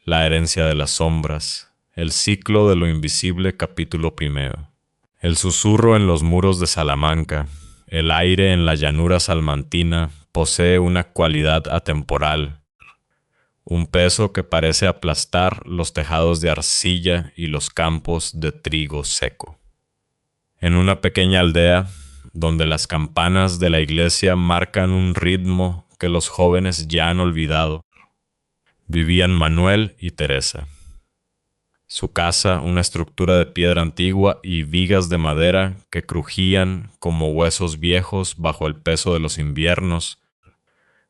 La herencia de las sombras, el ciclo de lo invisible, capítulo primero. El susurro en los muros de Salamanca, el aire en la llanura salmantina posee una cualidad atemporal, un peso que parece aplastar los tejados de arcilla y los campos de trigo seco. En una pequeña aldea, donde las campanas de la iglesia marcan un ritmo que los jóvenes ya han olvidado, vivían Manuel y Teresa. Su casa, una estructura de piedra antigua y vigas de madera que crujían como huesos viejos bajo el peso de los inviernos,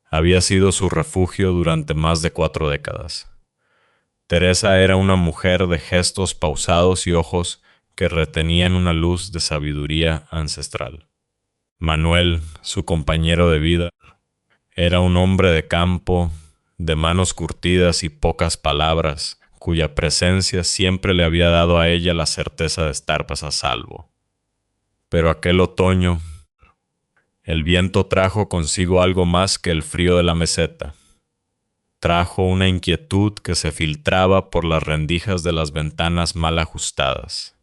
había sido su refugio durante más de 4 décadas. Teresa era una mujer de gestos pausados y ojos que retenían una luz de sabiduría ancestral. Manuel, su compañero de vida, era un hombre de campo, de manos curtidas y pocas palabras, cuya presencia siempre le había dado a ella la certeza de estar a salvo. Pero aquel otoño, el viento trajo consigo algo más que el frío de la meseta. Trajo una inquietud que se filtraba por las rendijas de las ventanas mal ajustadas.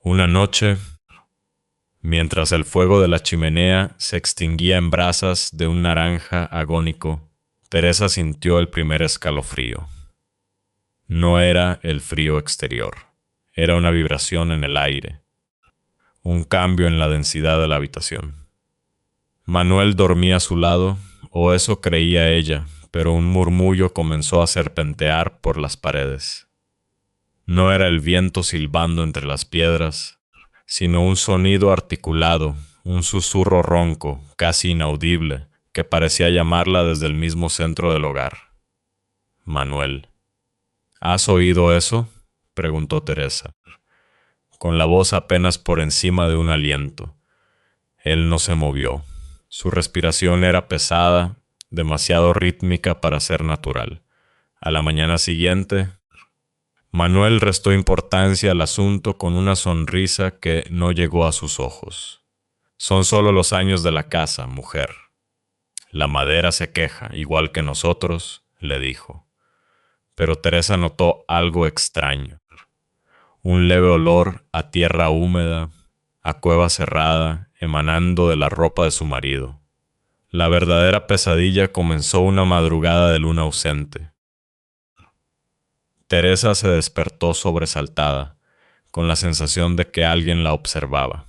Una noche, mientras el fuego de la chimenea se extinguía en brasas de un naranja agónico, Teresa sintió el primer escalofrío. No era el frío exterior, era una vibración en el aire, un cambio en la densidad de la habitación. Manuel dormía a su lado, o eso creía ella, pero un murmullo comenzó a serpentear por las paredes. No era el viento silbando entre las piedras, sino un sonido articulado, un susurro ronco, casi inaudible, que parecía llamarla desde el mismo centro del hogar. Manuel. ¿Has oído eso?, preguntó Teresa, con la voz apenas por encima de un aliento. Él no se movió. Su respiración era pesada, demasiado rítmica para ser natural. A la mañana siguiente, Manuel restó importancia al asunto con una sonrisa que no llegó a sus ojos. Son solo los años de la casa, mujer. La madera se queja, igual que nosotros, le dijo. Pero Teresa notó algo extraño. Un leve olor a tierra húmeda, a cueva cerrada, emanando de la ropa de su marido. La verdadera pesadilla comenzó una madrugada de luna ausente. Teresa se despertó sobresaltada, con la sensación de que alguien la observaba.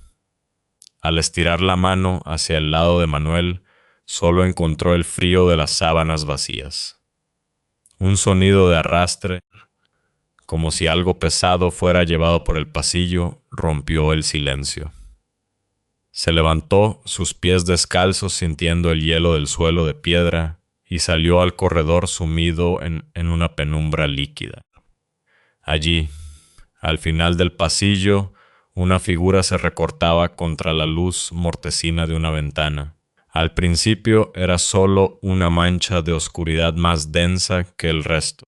Al estirar la mano hacia el lado de Manuel, solo encontró el frío de las sábanas vacías. Un sonido de arrastre, como si algo pesado fuera llevado por el pasillo, rompió el silencio. Se levantó, sus pies descalzos sintiendo el hielo del suelo de piedra, y salió al corredor sumido en una penumbra líquida. Allí, al final del pasillo, una figura se recortaba contra la luz mortecina de una ventana. Al principio era solo una mancha de oscuridad más densa que el resto,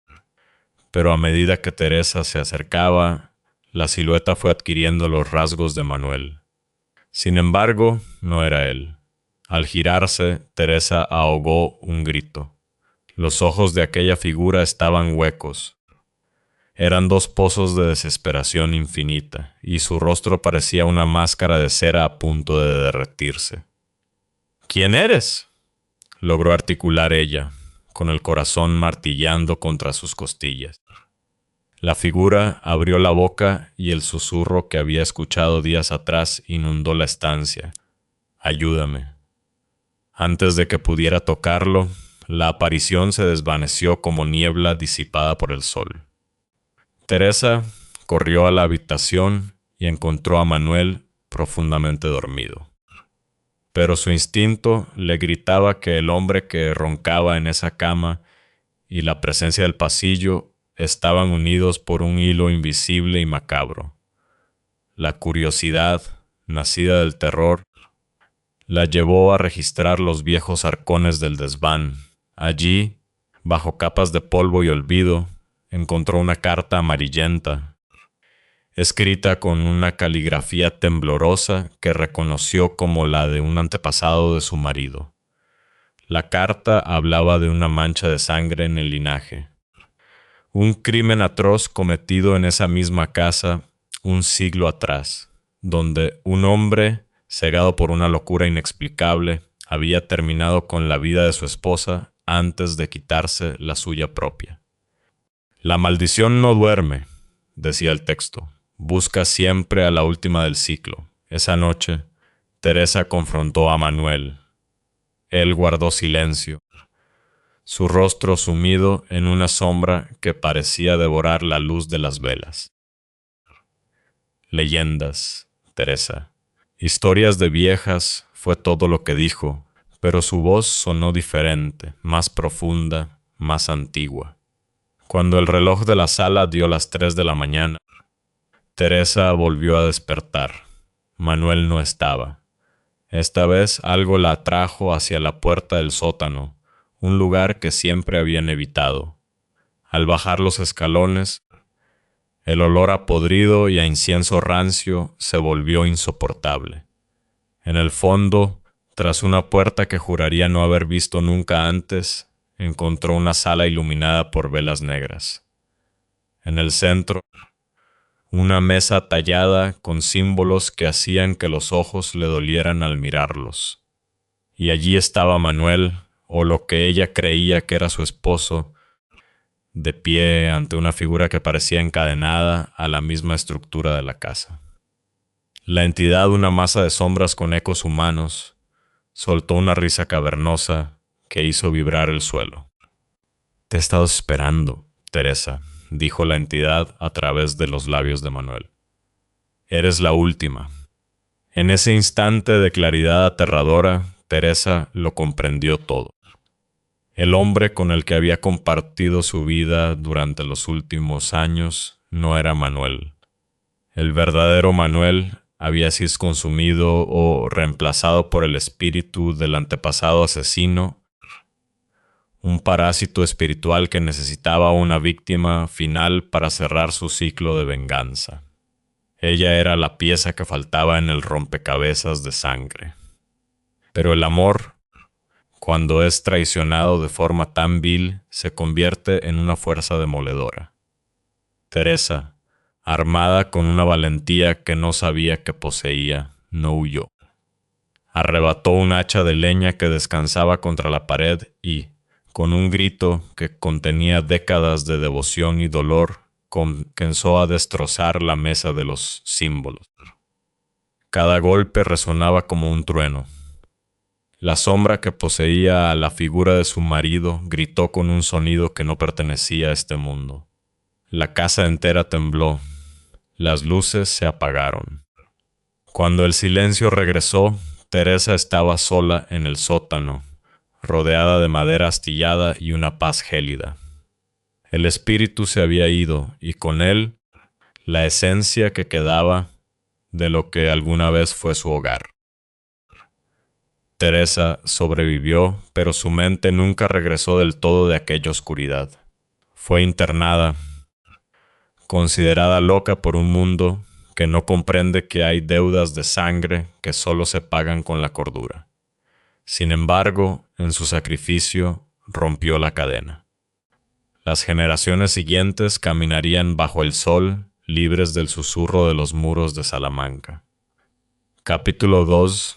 pero a medida que Teresa se acercaba, la silueta fue adquiriendo los rasgos de Manuel. Sin embargo, no era él. Al girarse, Teresa ahogó un grito. Los ojos de aquella figura estaban huecos. Eran 2 pozos de desesperación infinita, y su rostro parecía una máscara de cera a punto de derretirse. «¿Quién eres?», logró articular ella, con el corazón martillando contra sus costillas. La figura abrió la boca y el susurro que había escuchado días atrás inundó la estancia. «Ayúdame». Antes de que pudiera tocarlo, la aparición se desvaneció como niebla disipada por el sol. Teresa corrió a la habitación y encontró a Manuel profundamente dormido. Pero su instinto le gritaba que el hombre que roncaba en esa cama y la presencia del pasillo estaban unidos por un hilo invisible y macabro. La curiosidad, nacida del terror, la llevó a registrar los viejos arcones del desván. Allí, bajo capas de polvo y olvido, encontró una carta amarillenta, escrita con una caligrafía temblorosa que reconoció como la de un antepasado de su marido. La carta hablaba de una mancha de sangre en el linaje, Un crimen atroz cometido en esa misma casa un siglo atrás, donde un hombre, cegado por una locura inexplicable, había terminado con la vida de su esposa antes de quitarse la suya propia. La maldición no duerme, decía el texto. Busca siempre a la última del ciclo. Esa noche, Teresa confrontó a Manuel. Él guardó silencio, su rostro sumido en una sombra que parecía devorar la luz de las velas. Leyendas, Teresa. Historias de viejas fue todo lo que dijo, pero su voz sonó diferente, más profunda, más antigua. Cuando el reloj de la sala dio las 3 de la mañana, Teresa volvió a despertar. Manuel no estaba. Esta vez algo la atrajo hacia la puerta del sótano, un lugar que siempre habían evitado. Al bajar los escalones, el olor a podrido y a incienso rancio se volvió insoportable. En el fondo, tras una puerta que juraría no haber visto nunca antes, encontró una sala iluminada por velas negras. En el centro, una mesa tallada con símbolos que hacían que los ojos le dolieran al mirarlos. Y allí estaba Manuel, o lo que ella creía que era su esposo, de pie ante una figura que parecía encadenada a la misma estructura de la casa. La entidad, una masa de sombras con ecos humanos, soltó una risa cavernosa que hizo vibrar el suelo. «Te he estado esperando, Teresa», dijo la entidad a través de los labios de Manuel. «Eres la última». En ese instante de claridad aterradora, Teresa lo comprendió todo. El hombre con el que había compartido su vida durante los últimos años no era Manuel. El verdadero Manuel había sido consumido o reemplazado por el espíritu del antepasado asesino, un parásito espiritual que necesitaba una víctima final para cerrar su ciclo de venganza. Ella era la pieza que faltaba en el rompecabezas de sangre. Pero el amor, cuando es traicionado de forma tan vil, se convierte en una fuerza demoledora. Teresa, armada con una valentía que no sabía que poseía, no huyó. Arrebató un hacha de leña que descansaba contra la pared y, con un grito que contenía décadas de devoción y dolor, comenzó a destrozar la mesa de los símbolos. Cada golpe resonaba como un trueno. La sombra que poseía a la figura de su marido gritó con un sonido que no pertenecía a este mundo. La casa entera tembló. Las luces se apagaron. Cuando el silencio regresó, Teresa estaba sola en el sótano, rodeada de madera astillada y una paz gélida. El espíritu se había ido y con él la esencia que quedaba de lo que alguna vez fue su hogar. Teresa sobrevivió, pero su mente nunca regresó del todo de aquella oscuridad. Fue internada, considerada loca por un mundo que no comprende que hay deudas de sangre que solo se pagan con la cordura. Sin embargo, en su sacrificio rompió la cadena. Las generaciones siguientes caminarían bajo el sol, libres del susurro de los muros de Salamanca. Capítulo 2.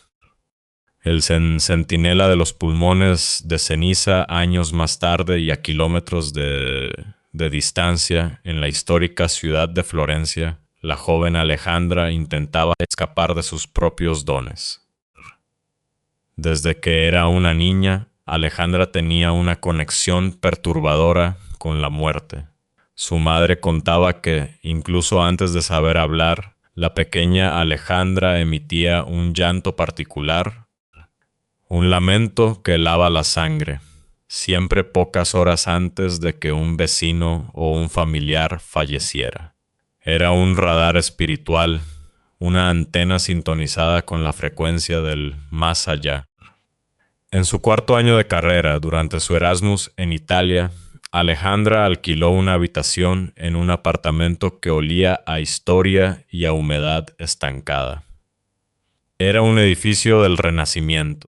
El centinela de los pulmones de ceniza años más tarde y a kilómetros de distancia, en la histórica ciudad de Florencia, la joven Alejandra intentaba escapar de sus propios dones. Desde que era una niña, Alejandra tenía una conexión perturbadora con la muerte. Su madre contaba que, incluso antes de saber hablar, la pequeña Alejandra emitía un llanto particular, un lamento que helaba la sangre, siempre pocas horas antes de que un vecino o un familiar falleciera. Era un radar espiritual, una antena sintonizada con la frecuencia del más allá. En su 4º año de carrera, durante su Erasmus en Italia, Alejandra alquiló una habitación en un apartamento que olía a historia y a humedad estancada. Era un edificio del Renacimiento,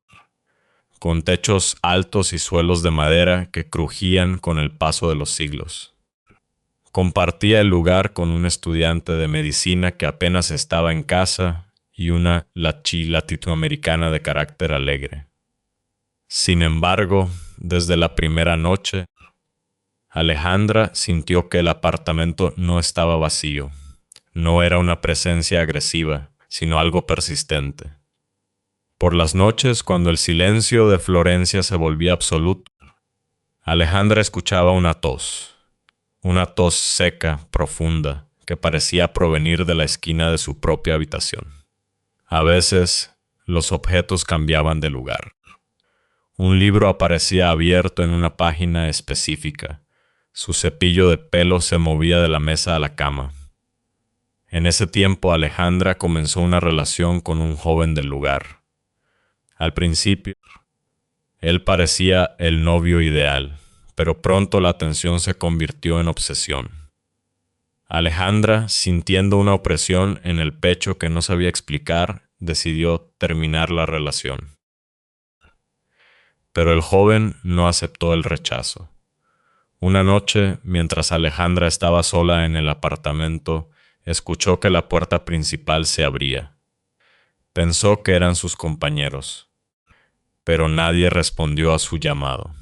con techos altos y suelos de madera que crujían con el paso de los siglos. Compartía el lugar con un estudiante de medicina que apenas estaba en casa y una latinoamericana de carácter alegre. Sin embargo, desde la primera noche, Alejandra sintió que el apartamento no estaba vacío. No era una presencia agresiva, sino algo persistente. Por las noches, cuando el silencio de Florencia se volvía absoluto, Alejandra escuchaba una tos seca, profunda, que parecía provenir de la esquina de su propia habitación. A veces, los objetos cambiaban de lugar. Un libro aparecía abierto en una página específica. Su cepillo de pelo se movía de la mesa a la cama. En ese tiempo, Alejandra comenzó una relación con un joven del lugar. Al principio, él parecía el novio ideal, pero pronto la atención se convirtió en obsesión. Alejandra, sintiendo una opresión en el pecho que no sabía explicar, decidió terminar la relación. Pero el joven no aceptó el rechazo. Una noche, mientras Alejandra estaba sola en el apartamento, escuchó que la puerta principal se abría. Pensó que eran sus compañeros, pero nadie respondió a su llamado.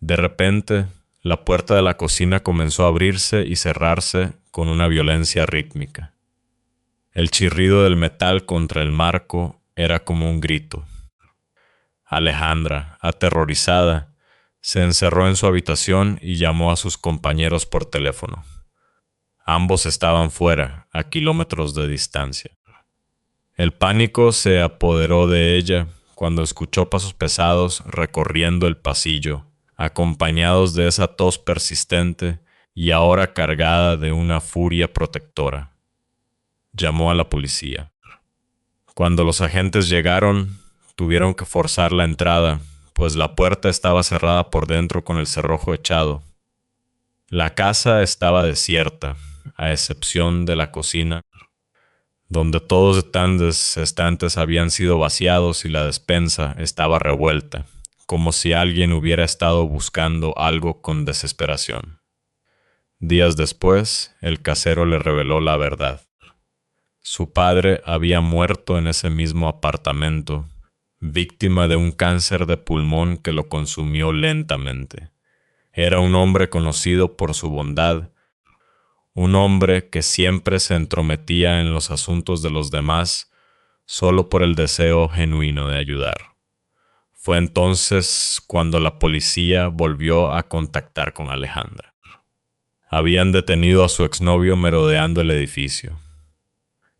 De repente, la puerta de la cocina comenzó a abrirse y cerrarse con una violencia rítmica. El chirrido del metal contra el marco era como un grito. Alejandra, aterrorizada, se encerró en su habitación y llamó a sus compañeros por teléfono. Ambos estaban fuera, a kilómetros de distancia. El pánico se apoderó de ella cuando escuchó pasos pesados recorriendo el pasillo, acompañados de esa tos persistente y ahora cargada de una furia protectora. Llamó a la policía. Cuando los agentes llegaron, tuvieron que forzar la entrada, pues la puerta estaba cerrada por dentro con el cerrojo echado. La casa estaba desierta, a excepción de la cocina, donde todos los estantes habían sido vaciados y la despensa estaba revuelta, como si alguien hubiera estado buscando algo con desesperación. Días después, el casero le reveló la verdad. Su padre había muerto en ese mismo apartamento, víctima de un cáncer de pulmón que lo consumió lentamente. Era un hombre conocido por su bondad, un hombre que siempre se entrometía en los asuntos de los demás solo por el deseo genuino de ayudar. Fue entonces cuando la policía volvió a contactar con Alejandra. Habían detenido a su exnovio merodeando el edificio.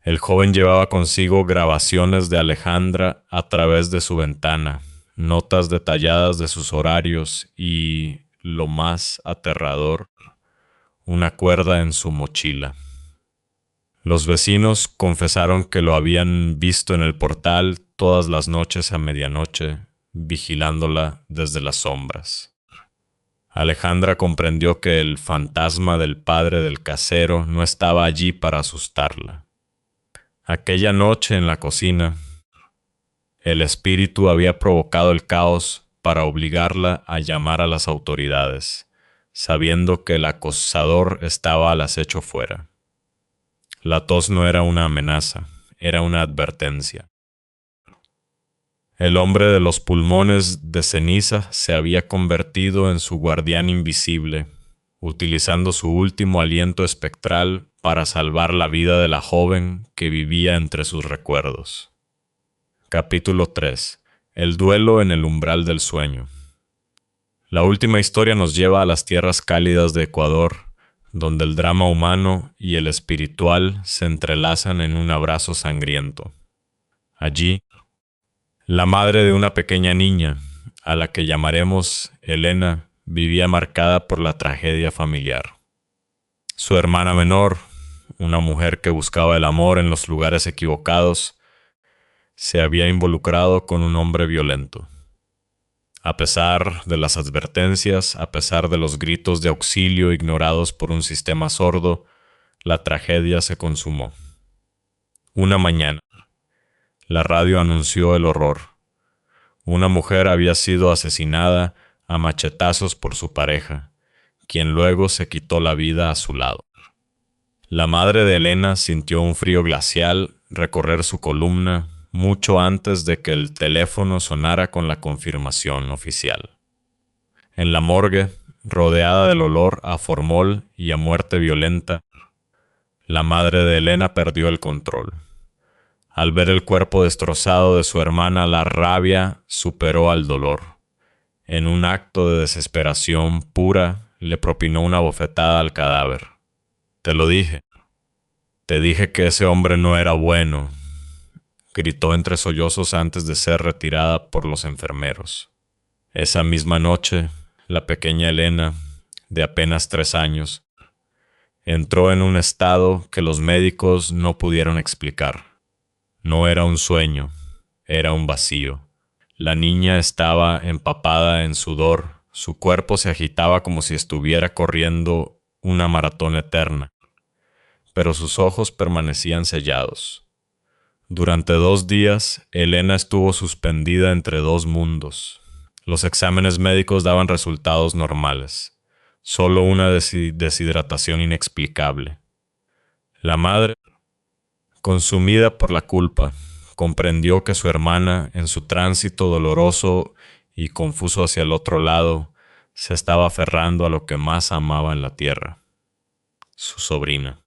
El joven llevaba consigo grabaciones de Alejandra a través de su ventana, notas detalladas de sus horarios y, lo más aterrador, una cuerda en su mochila. Los vecinos confesaron que lo habían visto en el portal todas las noches a medianoche, vigilándola desde las sombras. Alejandra comprendió que el fantasma del padre del casero no estaba allí para asustarla. Aquella noche en la cocina, el espíritu había provocado el caos para obligarla a llamar a las autoridades, sabiendo que el acosador estaba al acecho fuera. La tos no era una amenaza, era una advertencia. El hombre de los pulmones de ceniza se había convertido en su guardián invisible, utilizando su último aliento espectral para salvar la vida de la joven que vivía entre sus recuerdos. Capítulo 3. El duelo en el umbral del sueño. La última historia nos lleva a las tierras cálidas de Ecuador, donde el drama humano y el espiritual se entrelazan en un abrazo sangriento. Allí, la madre de una pequeña niña, a la que llamaremos Elena, vivía marcada por la tragedia familiar. Su hermana menor, una mujer que buscaba el amor en los lugares equivocados, se había involucrado con un hombre violento. A pesar de las advertencias, a pesar de los gritos de auxilio ignorados por un sistema sordo, la tragedia se consumó. Una mañana, la radio anunció el horror. Una mujer había sido asesinada a machetazos por su pareja, quien luego se quitó la vida a su lado. La madre de Elena sintió un frío glacial recorrer su columna mucho antes de que el teléfono sonara con la confirmación oficial. En la morgue, rodeada del olor a formol y a muerte violenta, la madre de Elena perdió el control. Al ver el cuerpo destrozado de su hermana, la rabia superó al dolor. En un acto de desesperación pura, le propinó una bofetada al cadáver. «Te lo dije. Te dije que ese hombre no era bueno», gritó entre sollozos antes de ser retirada por los enfermeros. Esa misma noche, la pequeña Elena, de apenas 3 años, entró en un estado que los médicos no pudieron explicar. No era un sueño, era un vacío. La niña estaba empapada en sudor, su cuerpo se agitaba como si estuviera corriendo una maratón eterna, pero sus ojos permanecían sellados. Durante 2 días, Elena estuvo suspendida entre 2 mundos. Los exámenes médicos daban resultados normales, solo una deshidratación inexplicable. La madre, consumida por la culpa, comprendió que su hermana, en su tránsito doloroso y confuso hacia el otro lado, se estaba aferrando a lo que más amaba en la tierra, su sobrina.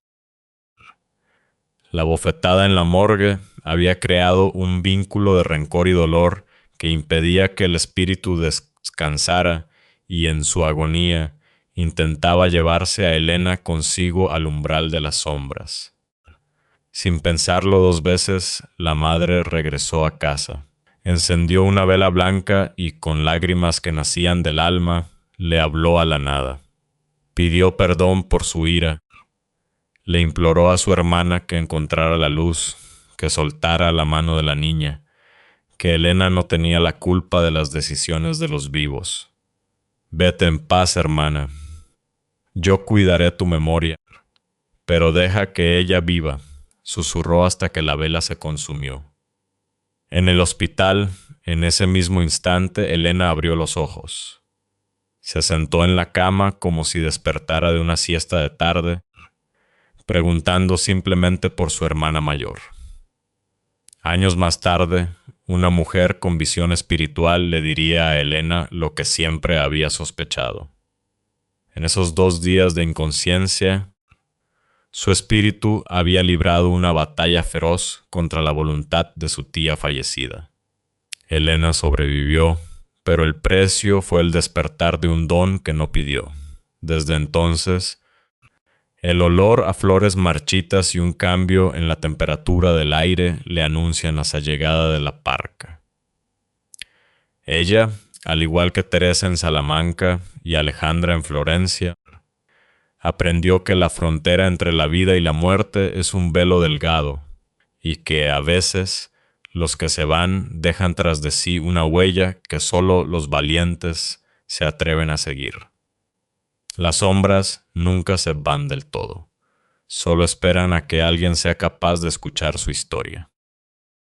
La bofetada en la morgue había creado un vínculo de rencor y dolor que impedía que el espíritu descansara y en su agonía intentaba llevarse a Elena consigo al umbral de las sombras. Sin pensarlo 2 veces, la madre regresó a casa. Encendió una vela blanca y con lágrimas que nacían del alma, le habló a la nada. Pidió perdón por su ira. Le imploró a su hermana que encontrara la luz, que soltara la mano de la niña, que Elena no tenía la culpa de las decisiones de los vivos. «Vete en paz, hermana. Yo cuidaré tu memoria, pero deja que ella viva», susurró hasta que la vela se consumió. En el hospital, en ese mismo instante, Elena abrió los ojos. Se sentó en la cama como si despertara de una siesta de tarde, preguntando simplemente por su hermana mayor. Años más tarde, una mujer con visión espiritual le diría a Elena lo que siempre había sospechado. En esos 2 días de inconsciencia, su espíritu había librado una batalla feroz contra la voluntad de su tía fallecida. Elena sobrevivió, pero el precio fue el despertar de un don que no pidió. Desde entonces, el olor a flores marchitas y un cambio en la temperatura del aire le anuncian la llegada de la parca. Ella, al igual que Teresa en Salamanca y Alejandra en Florencia, aprendió que la frontera entre la vida y la muerte es un velo delgado y que a veces los que se van dejan tras de sí una huella que solo los valientes se atreven a seguir. Las sombras nunca se van del todo, solo esperan a que alguien sea capaz de escuchar su historia.